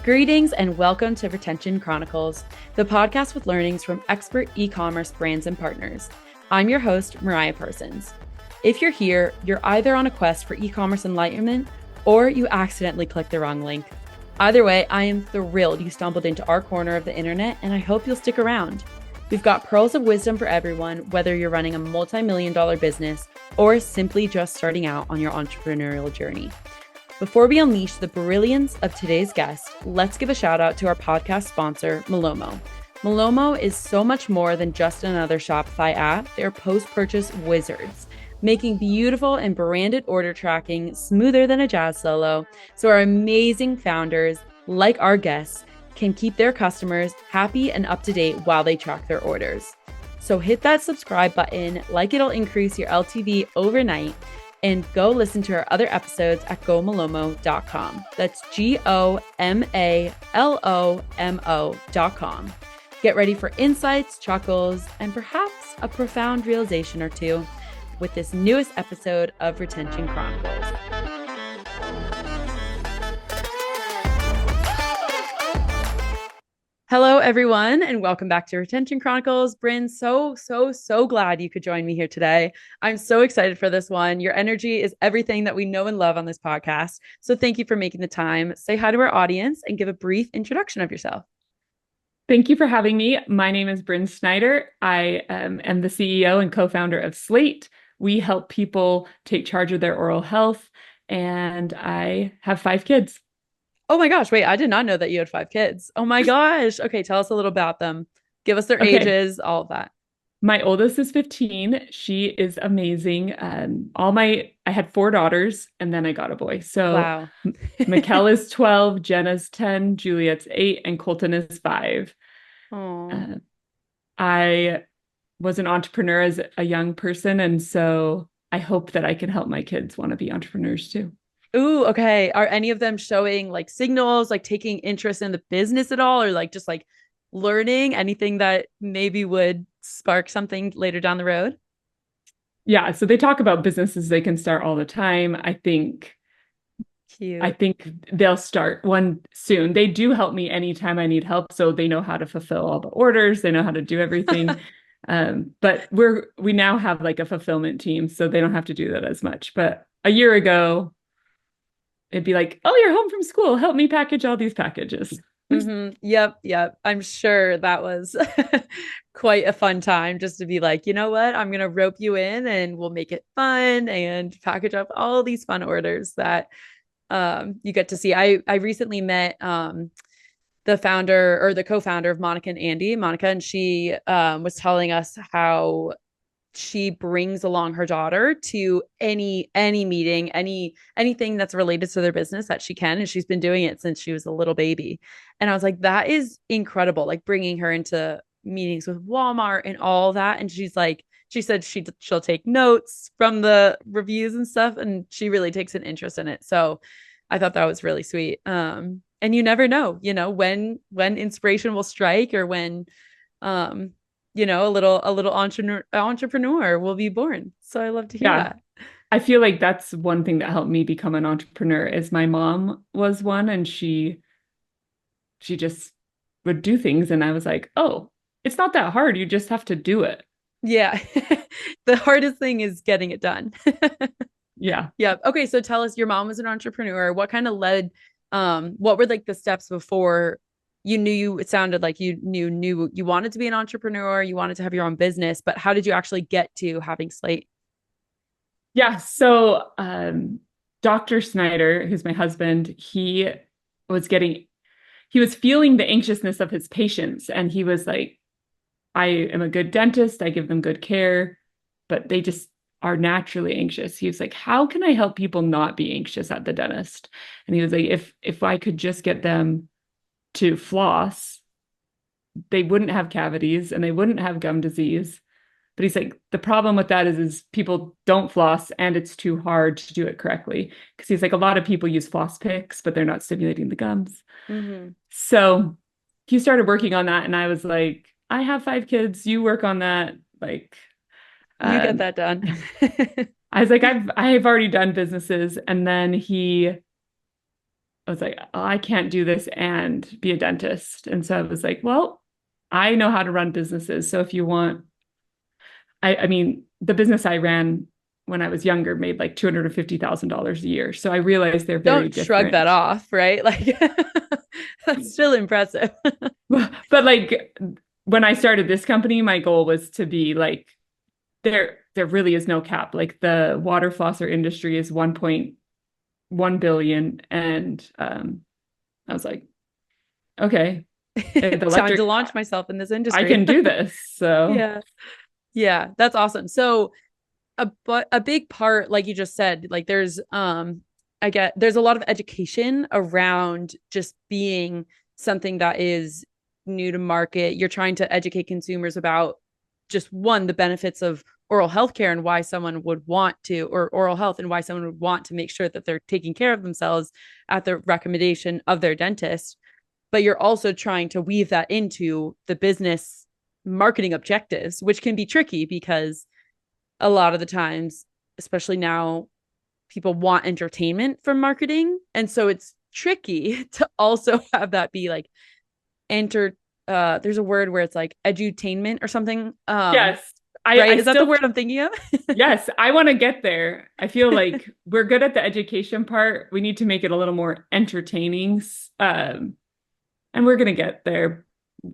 Greetings and welcome to Retention Chronicles, the podcast with learnings from expert e-commerce brands and partners. I'm your host, Mariah Parsons. If you're here, you're either on a quest for e-commerce enlightenment or you accidentally clicked the wrong link. Either way, I am thrilled you stumbled into our corner of the internet, and I hope you'll stick around. We've got pearls of wisdom for everyone, whether you're running a multi-million-dollar business or simply just starting out on your entrepreneurial journey. Before we unleash the brilliance of today's guest, let's give a shout out to our podcast sponsor, Malomo. Malomo is so much more than just another Shopify app. They're post-purchase wizards, making beautiful and branded order tracking smoother than a jazz solo, so our amazing founders, like our guests, can keep their customers happy and up to date while they track their orders. So hit that subscribe button, like it'll increase your LTV overnight, and go listen to our other episodes at gomalomo.com. That's GOMALOMO.com. Get ready for insights, chuckles, and perhaps a profound realization or two with this newest episode of Retention Chronicles. Hello, everyone, and welcome back to Retention Chronicles. Bryn, so glad you could join me here today. I'm so excited for this one. Your energy is everything that we know and love on this podcast. So thank you for making the time. Say hi to our audience and give a brief introduction of yourself. Thank you for having me. My name is Brynn Snyder. I am the CEO and co-founder of Slate. We help people take charge of their oral health, and I have 5 kids. Oh my gosh, wait, I did not know that you had 5 kids. Oh my gosh. Okay, tell us a little about them. Give us their ages, all of that. My oldest is 15. She is amazing. I had 4 daughters and then I got a boy. So wow. Mikkel is 12, Jenna's 10, Juliet's 8, and Colton is 5. I was an entrepreneur as a young person, and so I hope that I can help my kids want to be entrepreneurs too. Ooh, okay. Are any of them showing like signals, like taking interest in the business at all, or like just like learning anything that maybe would spark something later down the road? Yeah, so they talk about businesses they can start all the time. I think they'll start one soon. They do help me anytime I need help, so they know how to fulfill all the orders. They know how to do everything. But we now have like a fulfillment team, so they don't have to do that as much. But a year ago, it'd be like, oh, you're home from school. Help me package all these packages. Mm-hmm. Yep. I'm sure that was quite a fun time just to be like, you know what? I'm going to rope you in and we'll make it fun and package up all these fun orders that you get to see. I recently met the founder or the co-founder of Monica and Andy, Monica, and she was telling us how she brings along her daughter to any meeting, anything that's related to their business that she can. And she's been doing it since she was a little baby. And I was like, that is incredible. Like bringing her into meetings with Walmart and all that. And she's like, she said she'll take notes from the reviews and stuff. And she really takes an interest in it. So I thought that was really sweet. And you never know, when inspiration will strike or when, a little entrepreneur will be born. So I love to hear that. I feel like that's one thing that helped me become an entrepreneur is my mom was one, and she just would do things. And I was like, oh, it's not that hard. You just have to do it. Yeah. The hardest thing is getting it done. Yeah. Yeah. Okay. So tell us, your mom was an entrepreneur. What kind of led, what were like the steps before it sounded like you knew you wanted to be an entrepreneur, you wanted to have your own business, but how did you actually get to having Slate? Yeah. So, Dr. Snyder, who's my husband, he was feeling the anxiousness of his patients. And he was like, I am a good dentist. I give them good care, but they just are naturally anxious. He was like, how can I help people not be anxious at the dentist? And he was like, if I could just get them to floss, they wouldn't have cavities and they wouldn't have gum disease. But he's like, the problem with that is people don't floss and it's too hard to do it correctly. Because he's like, a lot of people use floss picks, but they're not stimulating the gums. Mm-hmm. So he started working on that. And I was like, I have 5 kids. You work on that. Like, you get that done. I was like, I've already done businesses. And then he I was like, oh, I can't do this and be a dentist. And so I was like, well, I know how to run businesses. So if you want, I mean, the business I ran when I was younger made like $250,000 a year. So I realized they're very Don't shrug that different. off, right? Like that's still impressive. But like when I started this company, my goal was to be like, there really is no cap. Like the water flosser industry is 1.1 billion. And I was like, okay, the Time electric, to launch myself in this I industry. can do this. So Yeah. Yeah, that's awesome. So a big part, like you just said, like there's a lot of education around just being something that is new to market. You're trying to educate consumers about just one, the benefits of oral health care and why someone would want to, or oral health and why someone would want to make sure that they're taking care of themselves at the recommendation of their dentist. But you're also trying to weave that into the business marketing objectives, which can be tricky because a lot of the times, especially now, people want entertainment from marketing. And so it's tricky to also have that be like enter there's a word where it's like edutainment or something. yes, Right? I Is that the still, word I'm thinking of? yes, I want to get there. I feel like we're good at the education part. We need to make it a little more entertaining. And we're going to get there.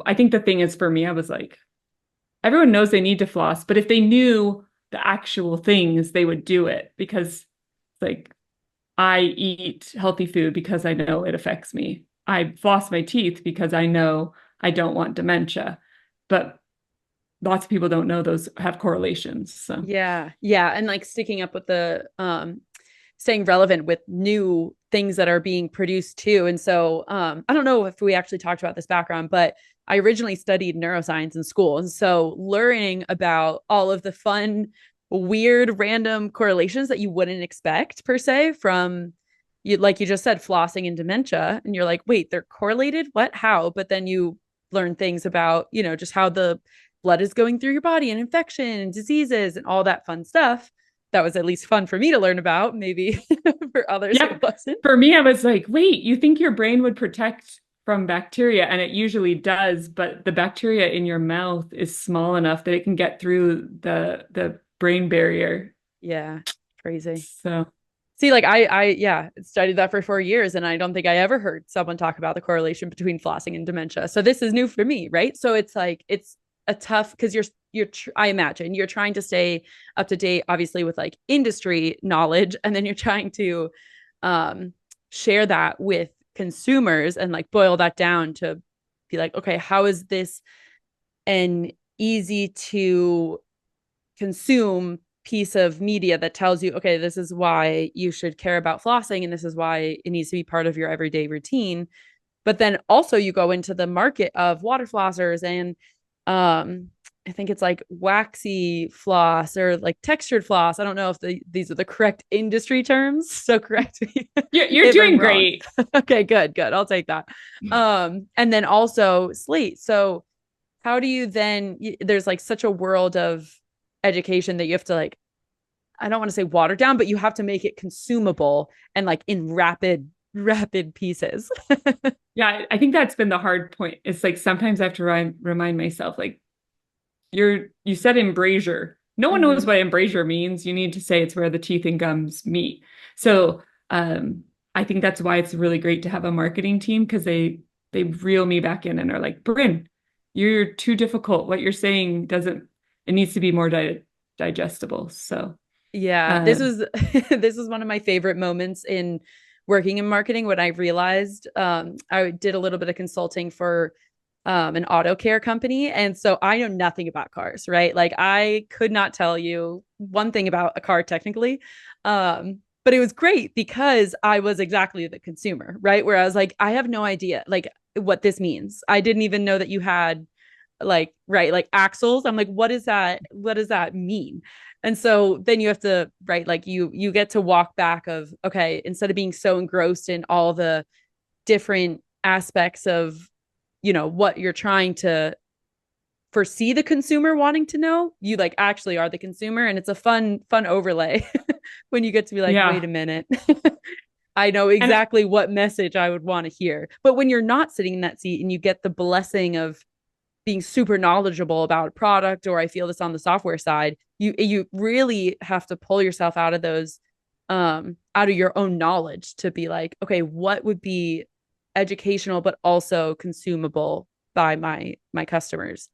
I think the thing is for me, I was like, everyone knows they need to floss, but if they knew the actual things, they would do it because like I eat healthy food because I know it affects me. I floss my teeth because I know I don't want dementia. But lots of people don't know those have correlations. So Yeah. Yeah. And like sticking up with the staying relevant with new things that are being produced too. And so I don't know if we actually talked about this background, but I originally studied neuroscience in school. And so learning about all of the fun, weird, random correlations that you wouldn't expect per se from you, like you just said, flossing and dementia. And you're like, wait, they're correlated? What? How? But then you learn things about, just how the blood is going through your body and infection and diseases and all that fun stuff. That was at least fun for me to learn about. Maybe for others yeah, it wasn't. for me, I was like, wait, you think your brain would protect from bacteria? And it usually does, but the bacteria in your mouth is small enough that it can get through the brain barrier. Yeah, crazy. So See, like I studied that for 4 years, and I don't think I ever heard someone talk about the correlation between flossing and dementia. So this is new for me, right? So it's like it's a tough because I imagine you're trying to stay up to date, obviously with like industry knowledge, and then you're trying to um, share that with consumers and like boil that down to be like, okay, how is this an easy to consume piece of media that tells you, okay, this is why you should care about flossing and this is why it needs to be part of your everyday routine. But then also you go into the market of water flossers and I think it's like waxy floss or like textured floss. I don't know if these are the correct industry terms. So correct me you're if I'm doing wrong. great. Okay, good. I'll take that. And then also Slate. So how do you then there's like such a world of education that you have to like I don't want to say water down, but you have to make it consumable and like in rapid pieces. Yeah, I think that's been the hard point. It's like sometimes I have to remind myself, like you said embrasure. No one knows Mm-hmm. what embrasure means. You need to say it's where the teeth and gums meet. So I think that's why it's really great to have a marketing team because they reel me back in and are like, Bryn, you're too difficult. What you're saying doesn't. It needs to be more digestible. So Yeah, this um, was this was one of my favorite moments in working in marketing when I realized I did a little bit of consulting for an auto care company. And so I know nothing about cars, right? Like I could not tell you one thing about a car technically. But it was great because I was exactly the consumer, right? Where I was like, I have no idea like what this means. I didn't even know that you had like right like axles. I'm like, what is that? What does that mean? And so then you have to right like you get to walk back of okay, instead of being so engrossed in all the different aspects of what you're trying to foresee the consumer wanting to know, you like actually are the consumer, and it's a fun overlay when you get to be like, wait yeah. a minute. I know And exactly what message I would want to hear. But when you're not sitting in that seat and you get the blessing of being super knowledgeable about a product, or I feel this on the software side, you really have to pull yourself out of those out of your own knowledge to be like, okay, what would be educational but also consumable by my customers.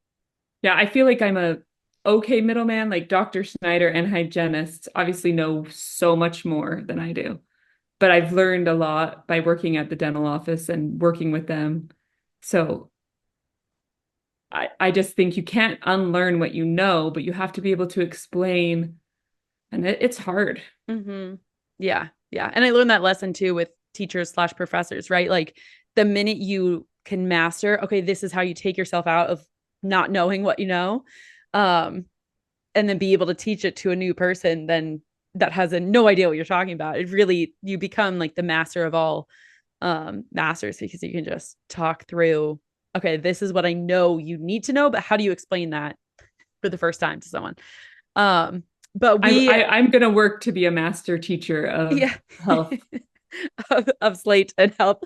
yeah, I feel like I'm a okay middleman. Like Dr. Snyder and hygienists obviously know so much more than I do. But I've learned a lot by working at the dental office and working with them. So I just think you can't unlearn what you know, but you have to be able to explain, and it's hard. Mm-hmm. Yeah, yeah. And I learned that lesson too with teachers slash professors, right? Like the minute you can master, okay, this is how you take yourself out of not knowing what you know, um, and then be able to teach it to a new person, then that has no idea what you're talking about. It really, you become like the master of all masters, because you can just talk through, okay, this is what I know you need to know, but how do you explain that for the first time to someone? Um, but we I'm gonna work to be a master teacher of yeah. health. of Slate and health.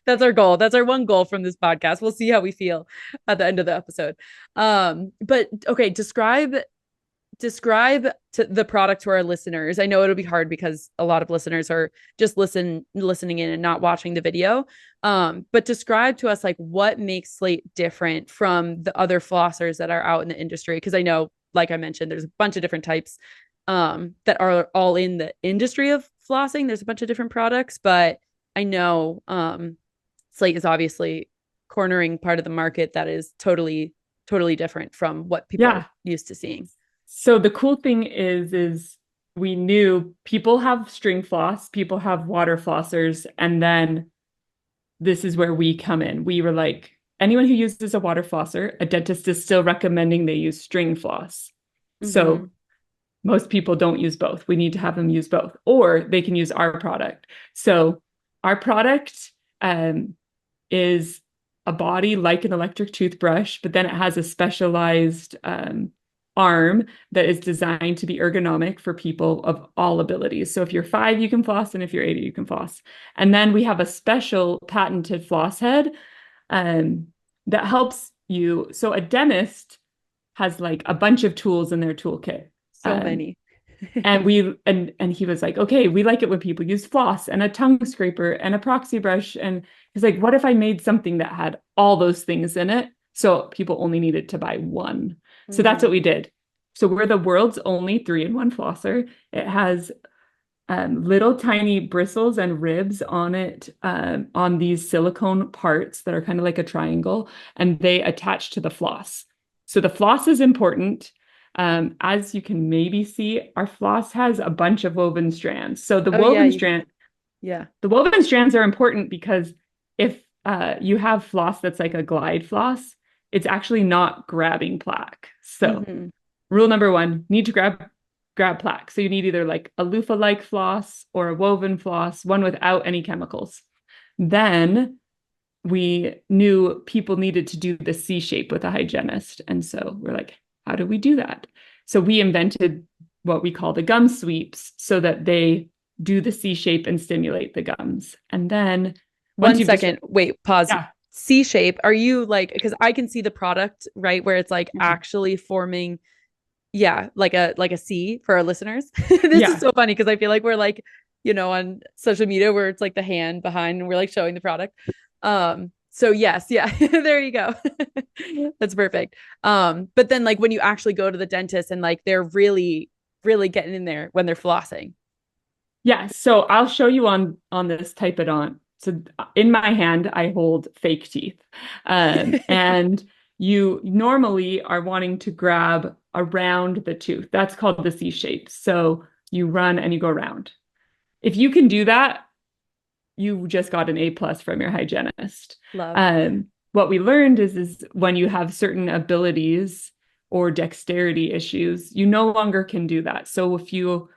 That's our goal. That's our one goal from this podcast. We'll see how we feel at the end of the episode. But okay, describe to the product to our listeners. I know it'll be hard because a lot of listeners are just listening in and not watching the video. But describe to us like what makes Slate different from the other flossers that are out in the industry. Because I know, like I mentioned, there's a bunch of different types that are all in the industry of flossing. There's a bunch of different products, but I know Slate is obviously cornering part of the market that is totally different from what people Yeah. are used to seeing. So the cool thing is we knew people have string floss, people have water flossers, and then this is where we come in. We were like, anyone who uses a water flosser, a dentist is still recommending they use string floss. Mm-hmm. So most people don't use both. We need to have them use both, or they can use our product. So our product is a body like an electric toothbrush, but then it has a specialized arm that is designed to be ergonomic for people of all abilities. So if you're 5, you can floss, and if you're 80, you can floss. And then we have a special patented floss head that helps you. So a dentist has like a bunch of tools in their toolkit. So many. And he was like, okay, we like it when people use floss and a tongue scraper and a proxy brush. And he's like, what if I made something that had all those things in it? So people only needed to buy one. So that's what we did. So we're the world's only 3-in-1 flosser. It has little tiny bristles and ribs on it, on these silicone parts that are kind of like a triangle, and they attach to the floss. So the floss is important. As you can maybe see, our floss has a bunch of woven strands. So the woven strands are important because if you have floss that's like a glide floss, it's actually not grabbing plaque. So rule number 1, need to grab plaque. So you need either like a loofah-like floss or a woven floss, one without any chemicals. Then we knew people needed to do the C shape with a hygienist. And so we're like, how do we do that? So we invented what we call the gum sweeps so that they do the C shape and stimulate the gums. And then one second, wait, pause. Yeah. C shape. Are you like, because I can see the product, right, where it's like actually forming, like a C for our listeners. This is so funny because I feel like we're like, on social media where it's like the hand behind and we're like showing the product. So yes, there you go. That's perfect. But then like when you actually go to the dentist and like they're really, really getting in there when they're flossing. Yeah. So I'll show you on this type it on. So in my hand, I hold fake teeth. And you normally are wanting to grab around the tooth. That's called the C shape. So you run and you go around. If you can do that, you just got an A+ from your hygienist. Love. What we learned is when you have certain abilities or dexterity issues, you no longer can do that. So if you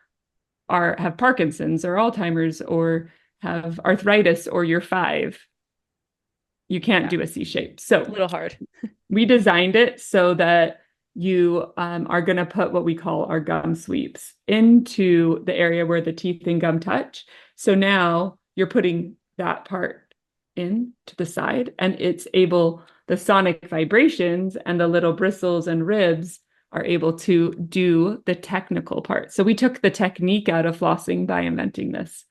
have Parkinson's or Alzheimer's or have arthritis or you're 5, you can't do a C shape. So a little hard. We designed it so that you are going to put what we call our gum sweeps into the area where the teeth and gum touch. So now you're putting that part in to the side, and it's able, the sonic vibrations and the little bristles and ribs are able to do the technical part. So we took the technique out of flossing by inventing this.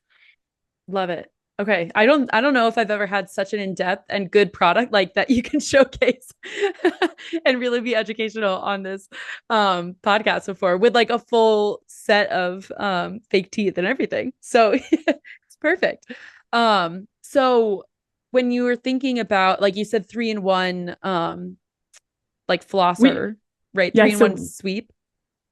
Love it. Okay. I don't know if I've ever had such an in-depth and good product like that you can showcase and really be educational on this podcast before, with like a full set of fake teeth and everything. So it's perfect. So when you were thinking about, like you said, 3-in-1 like flosser, right? Yeah, 3-in-1 sweep.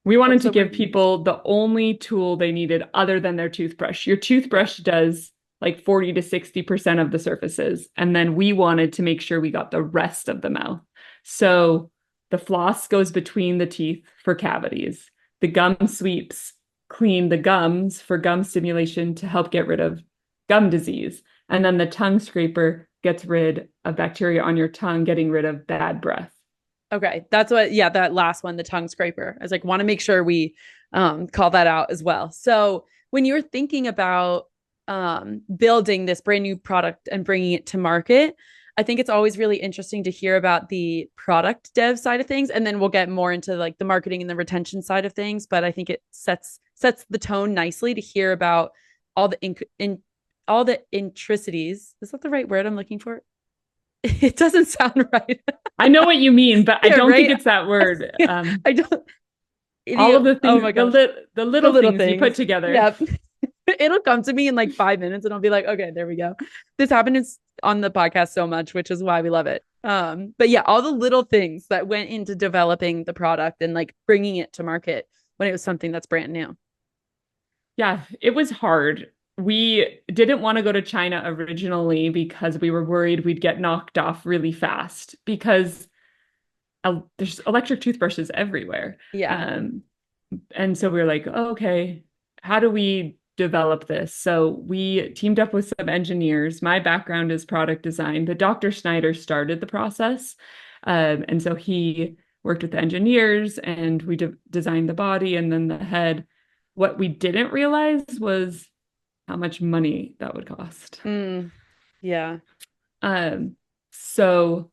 We wanted So to give people the only tool they needed other than their toothbrush. Your toothbrush does like 40 to 60% of the surfaces. And then we wanted to make sure we got the rest of the mouth. So the floss goes between the teeth for cavities. The gum sweeps clean the gums for gum stimulation to help get rid of gum disease. And then the tongue scraper gets rid of bacteria on your tongue, getting rid of bad breath. Okay. That's what, yeah, that last one, the tongue scraper. I was like, want to make sure we call that out as well. So when you were thinking about building this brand new product and bringing it to market, I think it's always really interesting to hear about the product dev side of things. And then we'll get more into like the marketing and the retention side of things. But I think it sets the tone nicely to hear about all the all the intricacies. Is that the right word I'm looking for? It doesn't sound right. I know what you mean, but Yeah, I don't right? think it's that word. I don't. All of the things, oh my gosh, the little things you put together. Yeah. It'll come to me in like 5 minutes and I'll be like, okay, there we go. This happens on the podcast so much, which is why we love it. But yeah, all the little things that went into developing the product and like bringing it to market when it was something that's brand new. Yeah, it was hard. We didn't want to go to China originally because we were worried we'd get knocked off really fast because there's electric toothbrushes everywhere. Yeah. And so we were like, oh, okay, how do we develop this? So we teamed up with some engineers. My background is product design, but Dr. Snyder started the process. And so he worked with the engineers and we designed the body and then the head. What we didn't realize was how much money that would cost. Yeah. So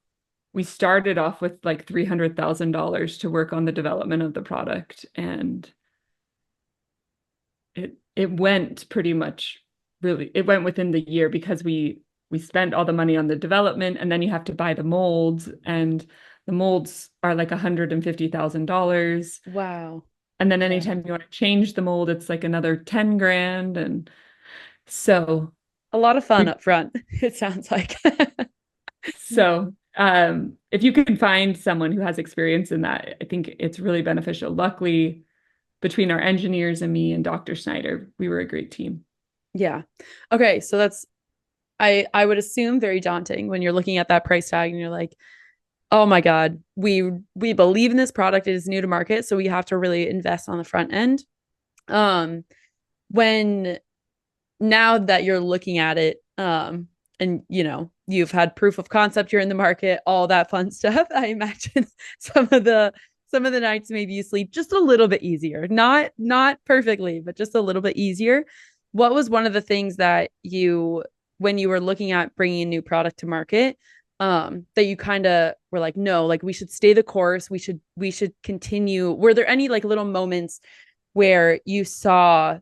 we started off with like $300,000 to work on the development of the product, and it went pretty much it went within the year because we spent all the money on the development, and then you have to buy the molds, and the molds are like $150,000. Wow. And then anytime you want to change the mold, it's like another 10 grand. And so a lot of fun up front, it sounds like. So if you can find someone who has experience in that, I think it's really beneficial. Luckily, between our engineers and me and Dr. Snyder, we were a great team. Yeah. Okay. So that's, I would assume, very daunting when you're looking at that price tag and you're like, oh my God, we believe in this product. It is new to market. So we have to really invest on the front end. When now that you're looking at it, and you know, you've had proof of concept, you're in the market, all that fun stuff. I imagine some of the nights maybe you sleep just a little bit easier, not perfectly, but just a little bit easier. What was one of the things that when you were looking at bringing a new product to market, that you kind of were like, no, like we should stay the course. We should continue. Were there any like little moments where you saw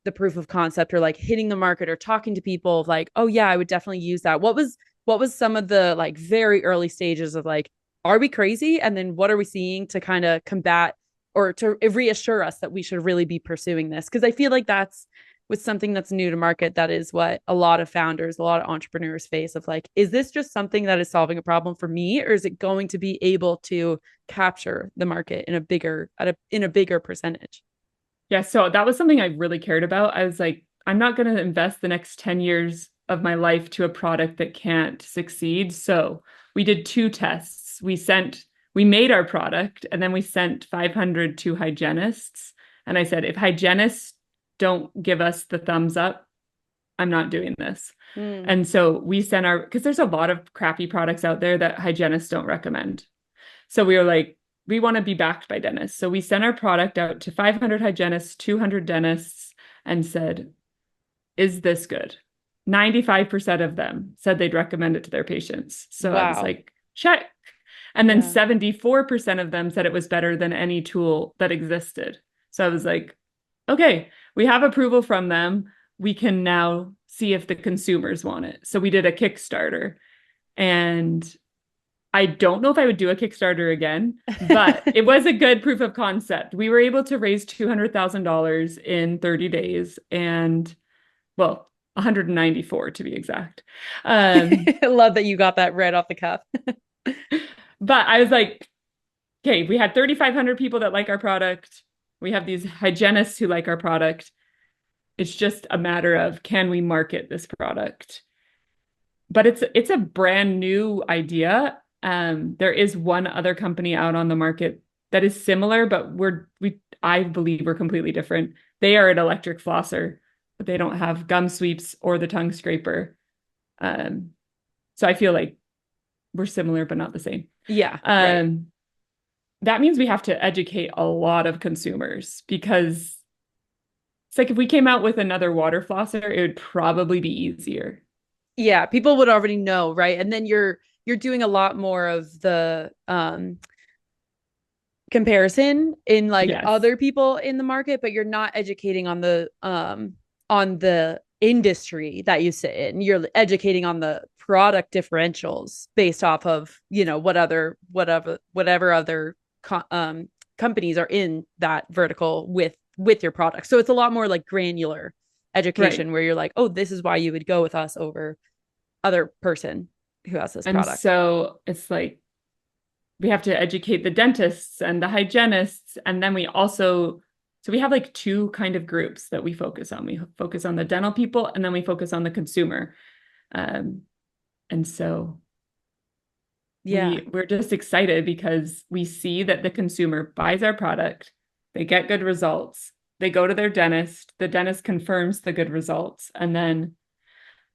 the proof of concept or like hitting the market or talking to people of like, oh yeah, I would definitely use that? What was some of the like very early stages of like, are we crazy? And then what are we seeing to kind of combat or to reassure us that we should really be pursuing this? Because I feel like that's with something that's new to market, that is what a lot of founders, a lot of entrepreneurs face of like, is this just something that is solving a problem for me? Or is it going to be able to capture the market in a bigger percentage? Yeah, so that was something I really cared about. I was like, I'm not going to invest the next 10 years of my life to a product that can't succeed. So we did 2 tests. We made our product and then we sent 500 to hygienists. And I said, if hygienists don't give us the thumbs up, I'm not doing this. And so we sent because there's a lot of crappy products out there that hygienists don't recommend. So we were like, want to be backed by dentists. So we sent our product out to 500 hygienists, 200 dentists, and said, is this good? 95% of them said they'd recommend it to their patients. So I was like, check. And then 74% of them said it was better than any tool that existed. So I was like, okay, we have approval from them. We can now see if the consumers want it. So we did a Kickstarter, and I don't know if I would do a Kickstarter again, but it was a good proof of concept. We were able to raise $200,000 in 30 days and, well, 194 to be exact. I love that you got that right off the cuff. But I was like, okay, we had 3,500 people that like our product. We have these hygienists who like our product. It's just a matter of, can we market this product? But it's a brand new idea. There is one other company out on the market that is similar, but I believe we're completely different. They are an electric flosser, but they don't have gum sweeps or the tongue scraper. So I feel like we're similar, but not the same. Yeah. Right. That means we have to educate a lot of consumers, because it's like if we came out with another water flosser, it would probably be easier. Yeah, people would already know, right? And then you're doing a lot more of the comparison in like other people in the market, but you're not educating on the industry that you sit in. You're educating on the product differentials based off of, whatever other companies are in that vertical with your product. So it's a lot more like granular education, where you're like, oh, this is why you would go with us over other person who has this product. So it's like we have to educate the dentists and the hygienists, and then we have like two kind of groups that we focus on. We focus on the dental people, and then we focus on the consumer. And so we're just excited because we see that the consumer buys our product, they get good results, they go to their dentist, the dentist confirms the good results, and then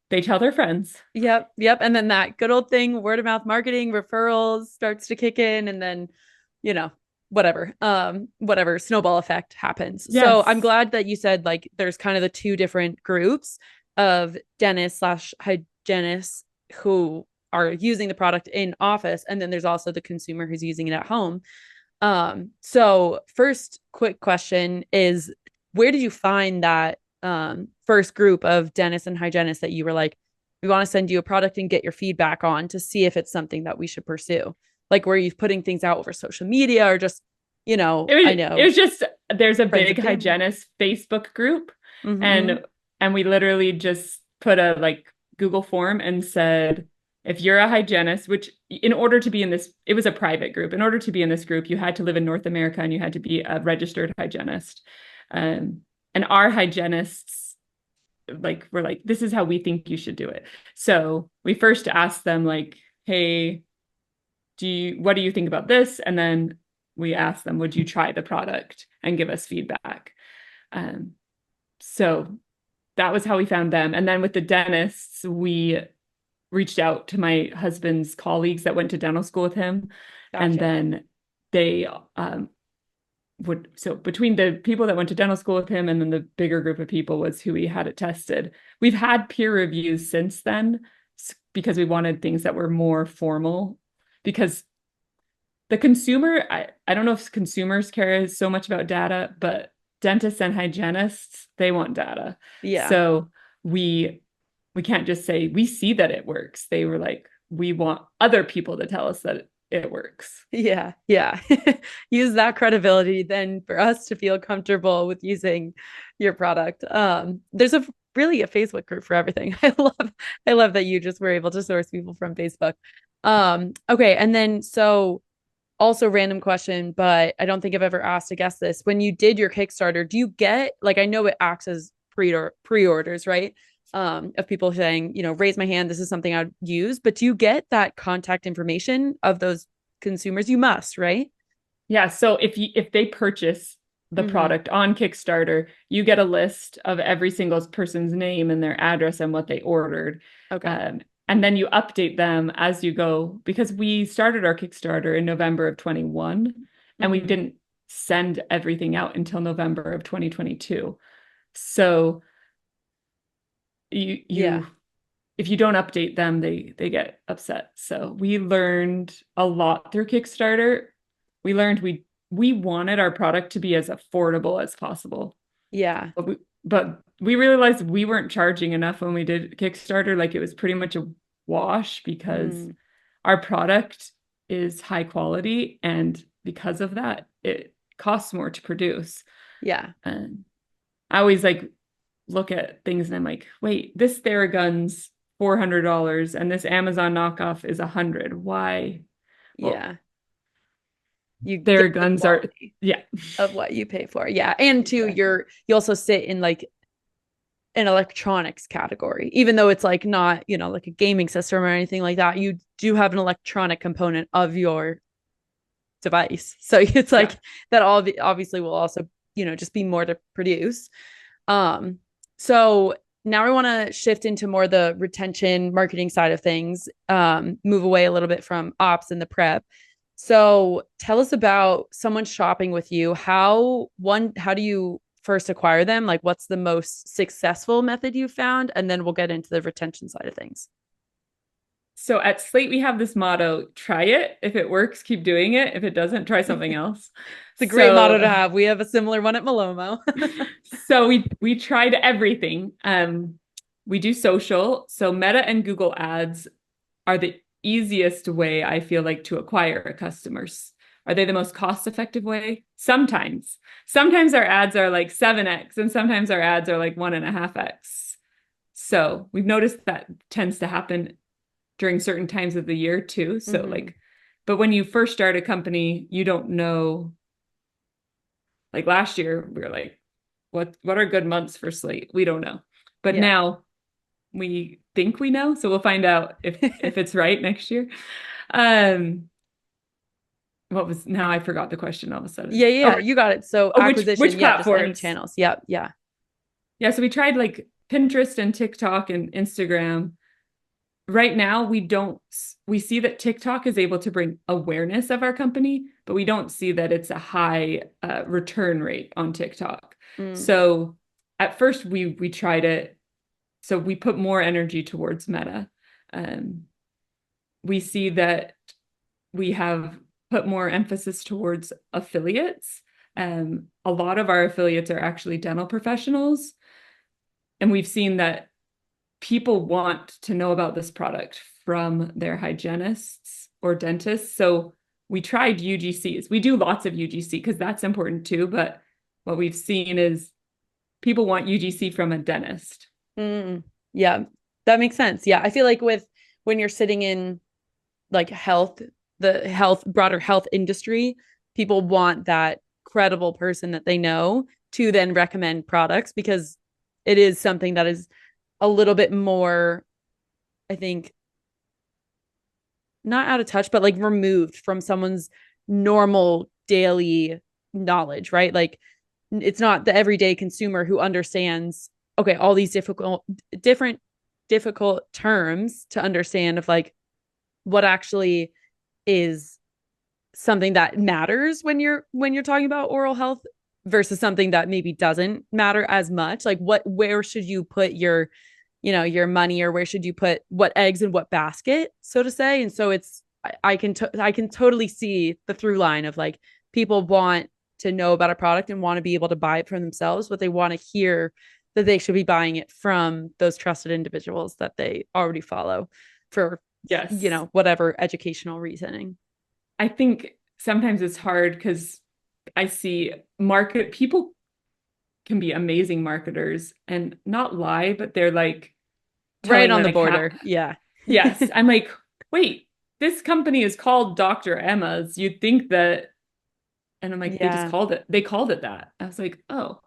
they tell their friends. Yep. And then that good old thing, word of mouth marketing, referrals starts to kick in, and then, whatever snowball effect happens. Yes. So I'm glad that you said like there's kind of the two different groups of dentists / hygienists who are using the product in office, and then there's also the consumer who's using it at home. So first quick question is, where did you find that first group of dentists and hygienists that you were like, we want to send you a product and get your feedback on to see if it's something that we should pursue? Like, were you putting things out over social media, or just, I know it was just, there's a big hygienist Facebook group, and we literally just put a like Google form and said, if you're a hygienist, which in order to be in this, it was a private group. In order to be in this group, you had to live in North America and you had to be a registered hygienist. And our hygienists were like, this is how we think you should do it. So we first asked them like, hey, what do you think about this? And then we asked them, would you try the product and give us feedback? So that was how we found them. And then with the dentists, we reached out to my husband's colleagues that went to dental school with him. Gotcha. And then they so between the people that went to dental school with him and then the bigger group of people was who we had it tested. We've had peer reviews since then because we wanted things that were more formal, because the consumer, I don't know if consumers care so much about data, but dentists and hygienists, they want data. Yeah. So we can't just say, we see that it works. They were like, we want other people to tell us that it works. Yeah. Use that credibility then for us to feel comfortable with using your product. There's really a Facebook group for everything. I love that you just were able to source people from Facebook. Okay. And then, so also random question, but I don't think I've ever asked a guest this. When you did your Kickstarter, do you get, like, I know it acts as pre-orders, right? Of people saying, raise my hand, this is something I'd use, but do you get that contact information of those consumers? You must, right? Yeah. So if they purchase the product on Kickstarter, you get a list of every single person's name and their address and what they ordered. Okay. And then you update them as you go, because we started our Kickstarter in November of 21. and we didn't send everything out until November of 2022. So you if you don't update them, they get upset. So we learned a lot through Kickstarter. We learned we wanted our product to be as affordable as possible. Yeah. But we realized we weren't charging enough when we did Kickstarter. Like, it was pretty much a wash because our product is high quality, and because of that, it costs more to produce. Yeah. And I always like look at things and I'm like, wait, this Theragun's $400 and this Amazon knockoff is $100. Why? Yeah. Well, You get the Theraguns are, quality yeah. of what you pay for. Yeah. And two, you also sit in like an electronics category, even though it's like not, you know, like a gaming system or anything like that. You do have an electronic component of your device. So it's like that all obviously will also, you know, just be more to produce. So now we want to shift into more the retention marketing side of things, move away a little bit from ops and the prep. So tell us about someone shopping with you. How do you first acquire them? Like, what's the most successful method you found? And then we'll get into the retention side of things. So at Slate, we have this motto: try it. If it works, keep doing it. If it doesn't, try something else. It's a great motto to have. We have a similar one at Malomo. So we tried everything. We do social. So Meta and Google ads are the easiest way, I feel like, to acquire customers. Are they the most cost-effective way? Sometimes. Sometimes our ads are like 7x, and sometimes our ads are like 1.5x. So we've noticed that tends to happen during certain times of the year too. So like, but when you first start a company, you don't know. Like last year, we were like, what are good months for Slate? We don't know. But now we think we know. So we'll find out if it's right next year. Now I forgot the question all of a sudden. Yeah, you got it. So acquisition, which platforms? Just any channels. Yeah. Yeah, so we tried like Pinterest and TikTok and Instagram. Right now, we see that TikTok is able to bring awareness of our company, but we don't see that it's a high return rate on TikTok. So at first we tried it. So we put more energy towards Meta. We see that we have put more emphasis towards affiliates. A lot of our affiliates are actually dental professionals. And we've seen that people want to know about this product from their hygienists or dentists. So we tried UGCs. We do lots of UGC because that's important too. But what we've seen is people want UGC from a dentist. Yeah, that makes sense. Yeah, I feel like when you're sitting in like broader health industry, people want that credible person that they know to then recommend products, because it is something that is a little bit more, I think, not out of touch, but like removed from someone's normal daily knowledge, right? Like, it's not the everyday consumer who understands, okay, all these difficult terms to understand of like what actually is something that matters when you're talking about oral health versus something that maybe doesn't matter as much. Like, where should you put your money, or where should you put what eggs in what basket, so to say. And so I can totally see the through line of like, people want to know about a product and want to be able to buy it for themselves, but they want to hear that they should be buying it from those trusted individuals that they already follow for, whatever educational reasoning. I think sometimes it's hard because I see people can be amazing marketers and not lie, but they're like right on the border. Yeah. Yes. I'm like, wait, this company is called Dr. Emma's. You'd think that. And I'm like, they called it that. I was like, oh.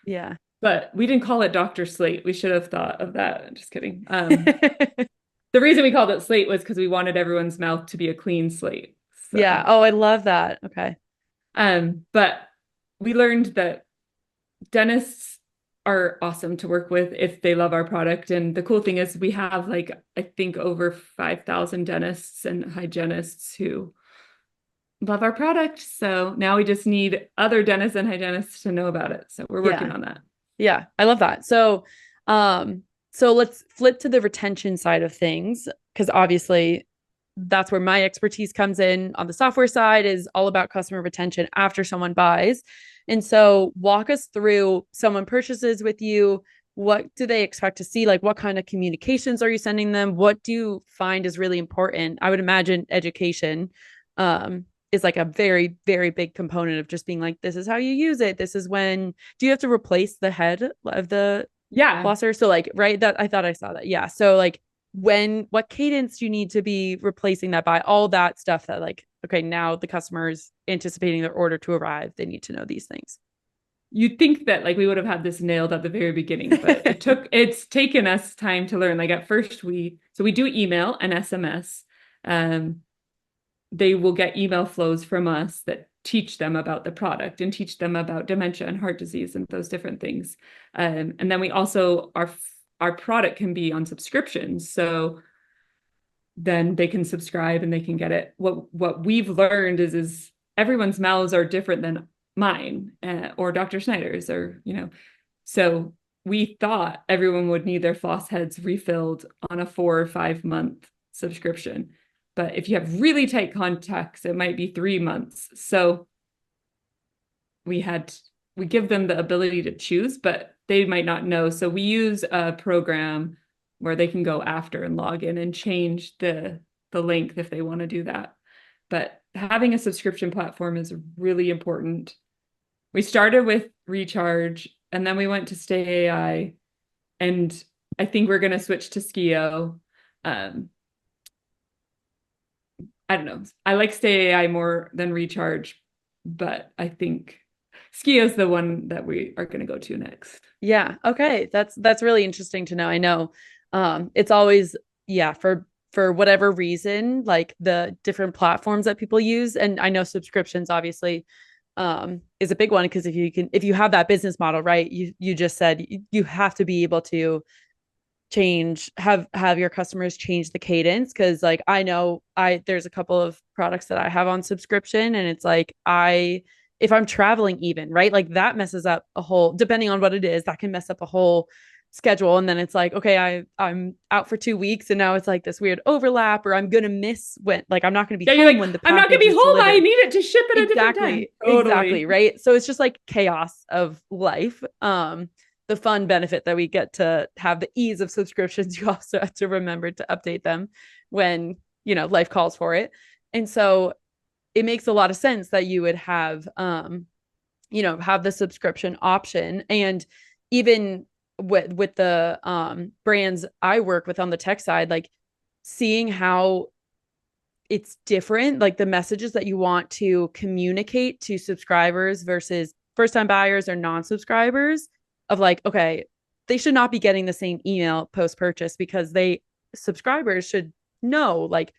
Yeah. But we didn't call it Dr. Slate. We should have thought of that. I'm just kidding. The reason we called it Slate was because we wanted everyone's mouth to be a clean slate. So. Yeah. Oh, I love that. Okay. But we learned that dentists are awesome to work with if they love our product. And the cool thing is we have like, I think over 5,000 dentists and hygienists who love our product. So now we just need other dentists and hygienists to know about it. So we're working on that. Yeah, I love that. So let's flip to the retention side of things, because obviously that's where my expertise comes in. On the software side is all about customer retention after someone buys. And so walk us through, someone purchases with you, what do they expect to see? Like, what kind of communications are you sending them? What do you find is really important? I would imagine education is like a very, very big component of just being like, this is how you use it. This is when, do you have to replace the head of the flosser? So like, right, that I thought I saw that. Yeah. So like, what cadence do you need to be replacing that by? All that stuff that like, okay, now the customer is anticipating their order to arrive. They need to know these things. You'd think that like we would have had this nailed at the very beginning, but it's taken us time to learn. Like at first we do email and SMS. They will get email flows from us that teach them about the product and teach them about dementia and heart disease and those different things. And then we also, our product can be on subscriptions. So then they can subscribe and they can get it. What we've learned is everyone's mouths are different than mine or Dr. Snyder's, or, so we thought everyone would need their floss heads refilled on a 4 or 5 month subscription. But if you have really tight contacts, it might be 3 months. So we give them the ability to choose, but they might not know. So we use a program where they can go after and log in and change the length if they want to do that. But having a subscription platform is really important. We started with Recharge, and then we went to Stay AI, and I think we're going to switch to Skio. I don't know. I like Stay AI more than Recharge, but I think Skio is the one that we are going to go to next. Yeah. Okay. That's really interesting to know. I know it's always, for whatever reason, like the different platforms that people use. And I know subscriptions obviously is a big one, because if you have that business model, right, you just said you have to be able to have your customers change the cadence. Cause like, I know there's a couple of products that I have on subscription, and it's like, if I'm traveling even, right, like that messes up a whole, depending on what it is, that can mess up a whole schedule. And then it's like, okay, I'm out for 2 weeks, and now it's like this weird overlap, or I'm going to miss when, like, I'm not going to be home when the I'm not going to be home. Delivered. I need it to ship at a different time. Totally. Exactly. Right. So it's just like chaos of life. The fun benefit that we get to have the ease of subscriptions, you also have to remember to update them when, life calls for it. And so it makes a lot of sense that you would have, have the subscription option. And even with the brands I work with on the tech side, like seeing how it's different, like the messages that you want to communicate to subscribers versus first-time buyers or non-subscribers, of like, okay, they should not be getting the same email post-purchase, because subscribers should know, like,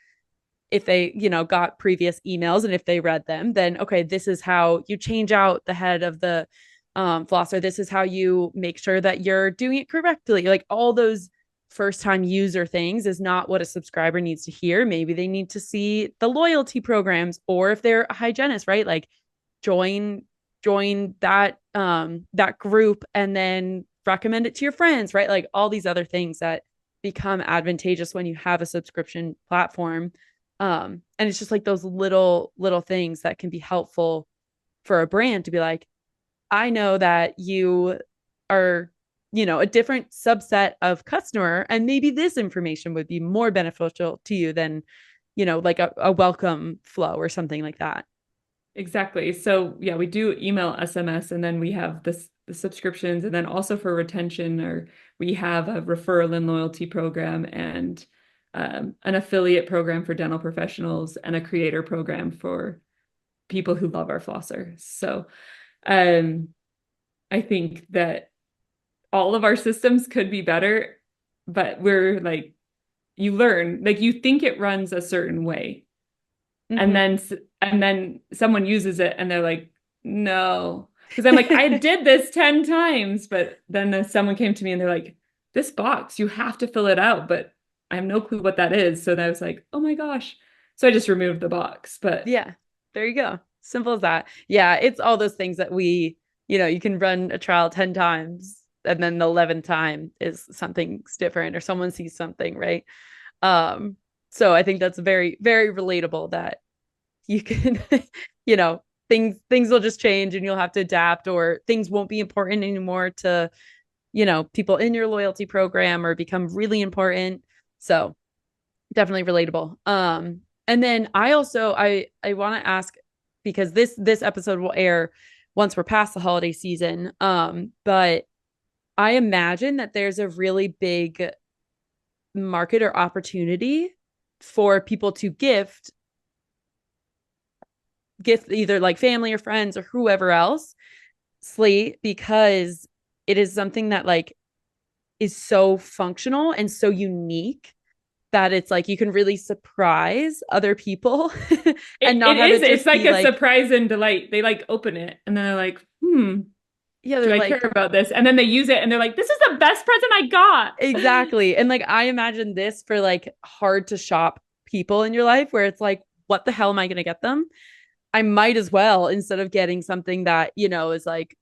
if they, got previous emails and if they read them, then, okay, this is how you change out the head of the flosser. This is how you make sure that you're doing it correctly. Like all those first time user things is not what a subscriber needs to hear. Maybe they need to see the loyalty programs, or if they're a hygienist, right? Like join that group and then recommend it to your friends, right? Like all these other things that become advantageous when you have a subscription platform. And it's just like those little things that can be helpful for a brand to be like, I know that you are, a different subset of customer, and maybe this information would be more beneficial to you than, like a welcome flow or something like that. Exactly. So yeah, we do email, SMS, and then we have the subscriptions, and then also for retention, or we have a referral and loyalty program, and an affiliate program for dental professionals, and a creator program for people who love our flosser. So I think that all of our systems could be better, but we're like, you learn, like you think it runs a certain way. Mm-hmm. And then someone uses it and they're like, no, because I'm like, I did this 10 times, but then someone came to me and they're like, this box, you have to fill it out, but I have no clue what that is. So then I was like, oh my gosh. So I just removed the box, but yeah, There you go. Simple as that. Yeah, it's all those things that you can run a trial 10 times and then the 11th time is something's different or someone sees something, right? Um, so I think that's very, very relatable that you can, you know, things will just change and you'll have to adapt or things won't be important anymore to, people in your loyalty program or become really important. So definitely relatable. And then I want to ask because this episode will air once we're past the holiday season. But I imagine that there's a really big market or opportunity for people to gift either like family or friends or whoever else Slate because it is something that like is so functional and so unique that it's like you can really surprise other people and not have it It's just like be a like, surprise and delight. They like open it and then they're like, yeah, do they're I care like, about this? And then they use it and they're like, this is the best present I got. exactly. And like, I imagine this for like hard to shop people in your life where it's like, what the hell am I going to get them? I might as well, instead of getting something that, is like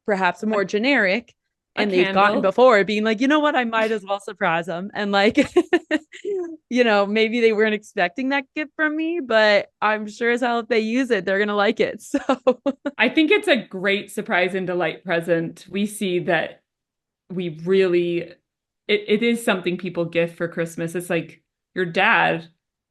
perhaps A, more generic a and they've gotten candle. before, being like, you know what, I might as well surprise them. And like, maybe they weren't expecting that gift from me, but I'm sure as hell if they use it, they're going to like it. So, I think it's a great surprise and delight present. We see that we really, it is something people gift for Christmas. It's like your dad,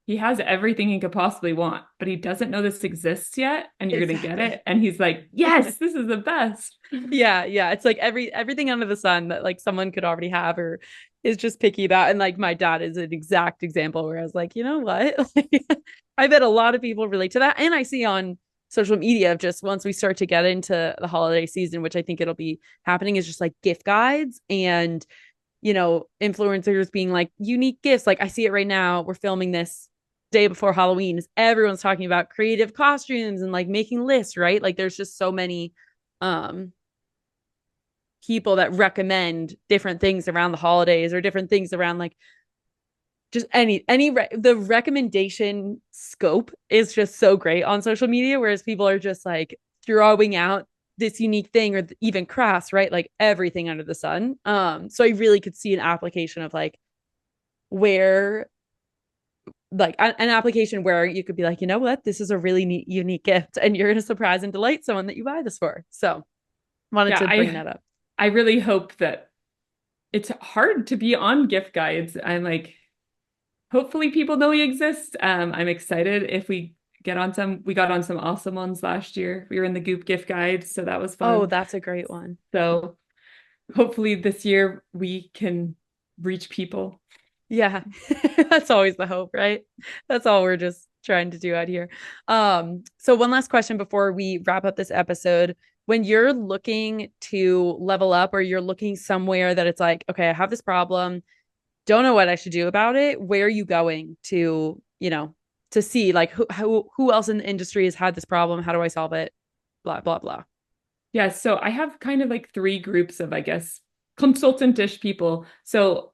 he has everything he could possibly want, but he doesn't know this exists yet, and you're going to get exactly. it. And he's like, yes, this is the best. Yeah. It's like everything under the sun that like someone could already have or is just picky about. And like my dad is an exact example where I was like, you know what? I bet a lot of people relate to that. And I see on social media just once we start to get into the holiday season, which I think it'll be happening, is just like gift guides and influencers being like unique gifts. Like I see it right now. We're filming this day before Halloween. Everyone's talking about creative costumes and like making lists, right? Like there's just so many um people that recommend different things around the holidays or different things around like just the recommendation scope is just so great on social media, whereas people are just like throwing out this unique thing or even crafts, right? Like everything under the sun. So I really could see an application of like where like an application where you could be like, you know what, this is a really neat, unique gift and you're going to surprise and delight someone that you buy this for. So wanted Yeah, to bring that up. I really hope that it's hard to be on gift guides. I'm like, hopefully people know we exist. I'm excited if we got on some awesome ones last year. We were in the Goop gift guide, so that was Oh, fun. that's a great one. So hopefully this year we can reach people. Yeah. That's always the hope, right? That's all we're just trying to do out here. So one last question before we wrap up this episode. When you're looking to level up or you're looking somewhere that it's like, okay, I have this problem, don't know what I should do about it, where are you going to see like who else in the industry has had this problem? How do I solve it? Blah, blah, blah. Yeah, so I have kind of like three groups of, I guess, consultant-ish people. So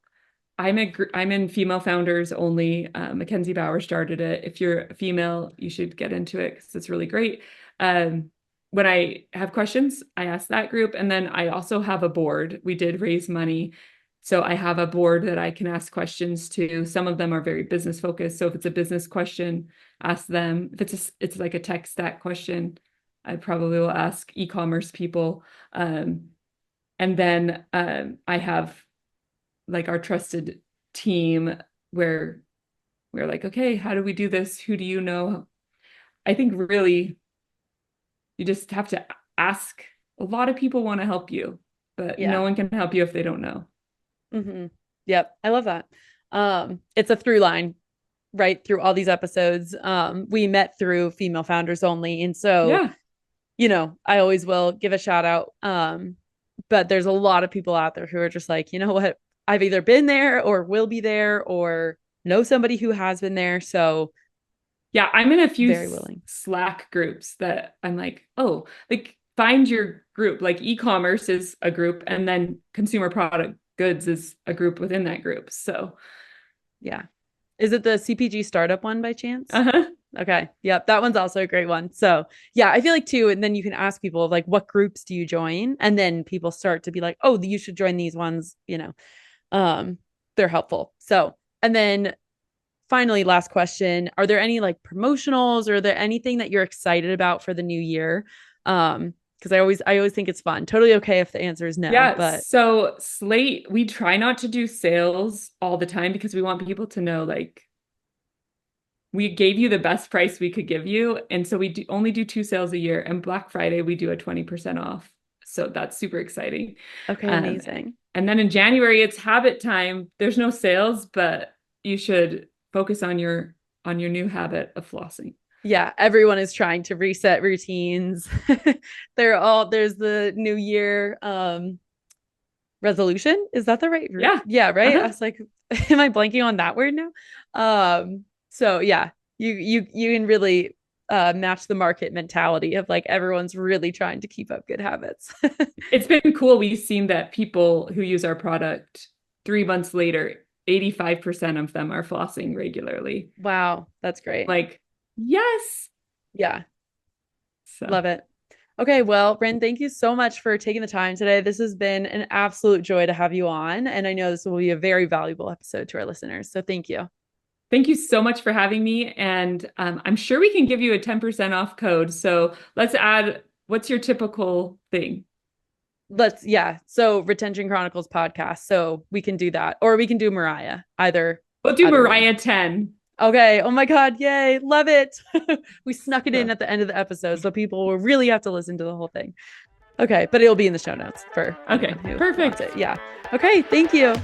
I'm in female founders only. Mackenzie Bauer started it. If you're a female, you should get into it because it's really great. When I have questions, I ask that group. And then I also have a board. We did raise money. So I have a board that I can ask questions to. Some of them are very business focused. So if it's a business question, ask them. If it's like a tech stack question, I probably will ask e-commerce people. And then I have like our trusted team where we're like, okay, how do we do this? Who do you know? I think really you just have to ask. A lot of people want to help you, but no Yeah. one can help you if they don't know. Mm-hmm. Yep. I love that. It's a through line right through all these episodes. We met through female founders only. And so, Yeah. I always will give a shout out. But there's a lot of people out there who are just like, you know what, I've either been there or will be there or know somebody who has been there. So Yeah, I'm in a few very willing. Slack groups that I'm like, oh, like find your group. Like e-commerce is a group, and then consumer product goods is a group within that group. So, Yeah. Is it the CPG startup one by chance? uh-huh. Okay. Yep. That one's also a great one. So yeah, I feel like too, and then you can ask people like, what groups do you join? And then people start to be like, oh, you should join these ones, they're helpful. So, and then finally, last question, are there any like promotionals or are there anything that you're excited about for the new year? Because I always think it's fun. Totally okay if the answer is no, Yeah, but so Slate, we try not to do sales all the time because we want people to know like we gave you the best price we could give you. And so only do 2 sales a year. And Black Friday, we do a 20% off. So that's super exciting. okay, Um, amazing. and then in January, it's habit time. There's no sales, but you should focus on your new habit of flossing. Yeah, everyone is trying to reset routines. There's the new year resolution. Is that the right Yeah. Yeah, right. I Uh-huh. was like, am I blanking on that word now? So yeah, you can really match the market mentality of like everyone's really trying to keep up good habits. It's been cool. We've seen that people who use our product 3 months later, 85% of them are flossing regularly. Wow, that's great. Like, yes. Yeah, So love it. Okay, well, Bryn, thank you so much for taking the time today. This has been an absolute joy to have you on, and I know this will be a very valuable episode to our listeners. So thank you. thank you so much for having me. And I'm sure we can give you a 10% off code. So let's add, what's your typical thing? Yeah. So Retention Chronicles podcast. So we can do that, or we can do Mariah. We'll do Either one. Mariah 10. Okay. Oh my God. Yay. Love it. We snuck it in So, at the end of the episode. So people will really have to listen to the whole thing. Okay. But it'll be in the show notes for okay, anyone who wants perfect. it. Yeah. Okay. Thank you.